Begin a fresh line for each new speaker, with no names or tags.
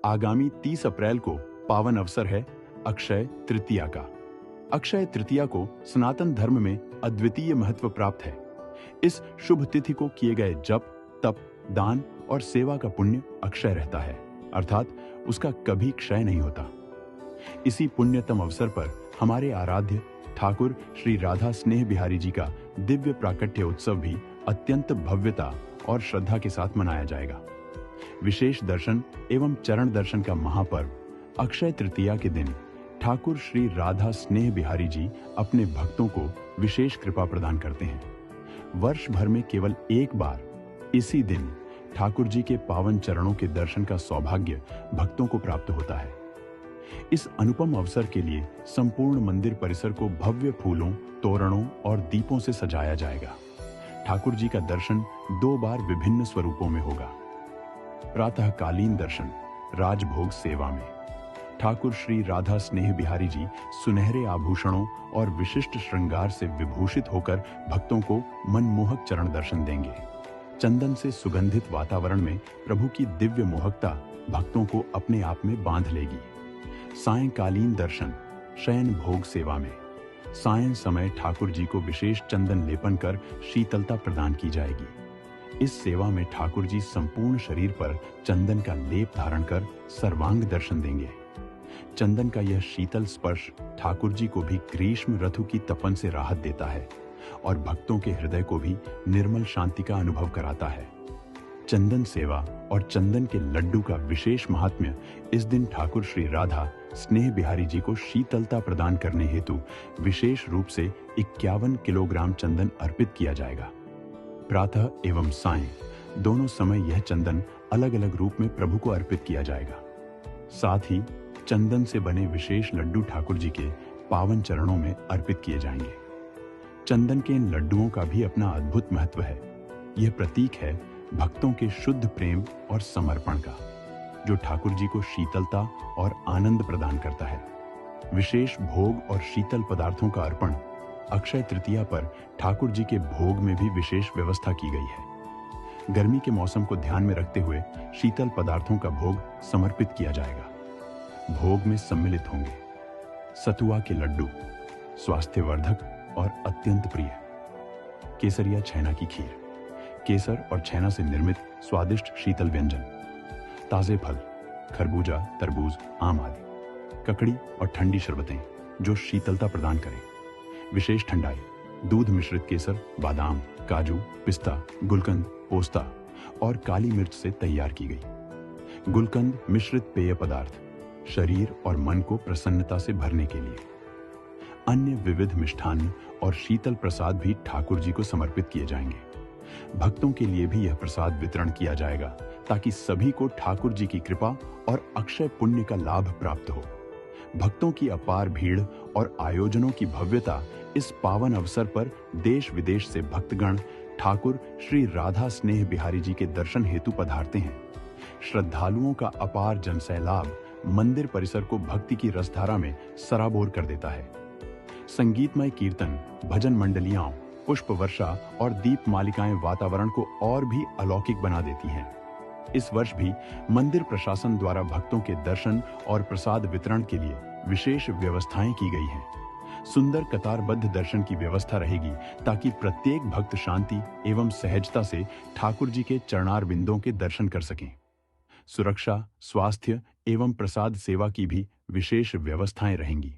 आगामी 30 अप्रैल को पावन अवसर है अक्षय तृतीया का। अक्षय तृतीया को सनातन धर्म में अद्वितीय महत्व प्राप्त है। इस शुभ तिथि को किए गए जप, तप, दान और सेवा का पुण्य अक्षय रहता है, अर्थात उसका कभी क्षय नहीं होता। इसी पुण्यतम अवसर पर हमारे आराध्य ठाकुर श्री राधा स्नेह बिहारी जी का दिव्य प्राकट्य उत्सव भी अत्यंत भव्यता और श्रद्धा के साथ मनाया जाएगा। विशेष दर्शन एवं चरण दर्शन का महापर्व अक्षय तृतीया के दिन ठाकुर श्री राधा स्नेह बिहारी जी अपने भक्तों को विशेष कृपा प्रदान करते हैं। वर्ष भर में केवल एक बार इसी दिन ठाकुर जी के पावन चरणों के दर्शन का सौभाग्य भक्तों को प्राप्त होता है। इस अनुपम अवसर के लिए संपूर्ण मंदिर परिसर को भव्य फूलों, तोरणों और दीपों से सजाया जाएगा। ठाकुर जी का दर्शन 2 बार विभिन्न स्वरूपों में होगा। प्रातःकालीन दर्शन राजभोग सेवा में ठाकुर श्री राधा स्नेह बिहारी जी सुनहरे आभूषणों और विशिष्ट श्रृंगार से विभूषित होकर भक्तों को मनमोहक चरण दर्शन देंगे। चंदन से सुगंधित वातावरण में प्रभु की दिव्य मोहकता भक्तों को अपने आप में बांध लेगी। सायंकालीन दर्शन शयन भोग सेवा में सायं समय ठाकुर जी को विशेष चंदन लेपन कर शीतलता प्रदान की जाएगी। इस सेवा में ठाकुर जी संपूर्ण शरीर पर चंदन का लेप धारण कर सर्वांग दर्शन देंगे। चंदन का यह शीतल स्पर्श ठाकुर जी को भी ग्रीष्म ऋतु की तपन से राहत देता है और भक्तों के हृदय को भी निर्मल शांति का अनुभव कराता है। चंदन सेवा और चंदन के लड्डू का विशेष महात्म्य इस दिन ठाकुर श्री राधा स्नेह बिहारी जी को शीतलता प्रदान करने हेतु विशेष रूप से 51 किलोग्राम चंदन अर्पित किया जाएगा। प्रातः एवं सायं दोनों समय यह चंदन अलग अलग रूप में प्रभु को अर्पित किया जाएगा। साथ ही चंदन से बने विशेष लड्डू ठाकुर जी के पावन चरणों में अर्पित किए जाएंगे। चंदन के इन लड्डुओं का भी अपना अद्भुत महत्व है। यह प्रतीक है भक्तों के शुद्ध प्रेम और समर्पण का, जो ठाकुर जी को शीतलता और आनंद प्रदान करता है। विशेष भोग और शीतल पदार्थों का अर्पण अक्षय तृतीया पर ठाकुर जी के भोग में भी विशेष व्यवस्था की गई है। गर्मी के मौसम को ध्यान में रखते हुए शीतल पदार्थों का भोग समर्पित किया जाएगा। भोग में सम्मिलित होंगे सतुआ के लड्डू, स्वास्थ्यवर्धक और अत्यंत प्रिय केसरिया छैना की खीर, केसर और छैना से निर्मित स्वादिष्ट शीतल व्यंजन, ताजे फल, खरबूजा, तरबूज, आम आदि, ककड़ी और ठंडी शरबतें जो शीतलता प्रदान करें। विशेष ठंडाई दूध मिश्रित केसर, बादाम, काजू, पिस्ता, गुलकंद, पोस्ता और काली मिर्च से तैयार की गई। गुलकंद मिश्रित पेय पदार्थ शरीर और मन को प्रसन्नता से भरने के लिए। अन्य विविध मिष्ठान्न और शीतल प्रसाद भी ठाकुर जी को समर्पित किए जाएंगे। भक्तों के लिए भी यह प्रसाद वितरण किया जाएगा ताकि सभी को ठाकुर जी की कृपा और अक्षय पुण्य का लाभ प्राप्त हो। भक्तों की अपार भीड़ और आयोजनों की भव्यता इस पावन अवसर पर देश विदेश से भक्तगण ठाकुर श्री राधा स्नेह बिहारी जी के दर्शन हेतु पधारते हैं। श्रद्धालुओं का अपार जनसैलाब मंदिर परिसर को भक्ति की रसधारा में सराबोर कर देता है। संगीतमय कीर्तन, भजन मंडलियां, पुष्प वर्षा और दीप मालिकाएं वातावरण को और भी अलौकिक बना देती हैं। इस वर्ष भी मंदिर प्रशासन द्वारा भक्तों के दर्शन और प्रसाद वितरण के लिए विशेष व्यवस्थाएं की गई हैं। सुंदर कतारबद्ध दर्शन की व्यवस्था रहेगी ताकि प्रत्येक भक्त शांति एवं सहजता से ठाकुर जी के चरणार बिंदों के दर्शन कर सकें। सुरक्षा, स्वास्थ्य एवं प्रसाद सेवा की भी विशेष व्यवस्थाएं रहेंगी।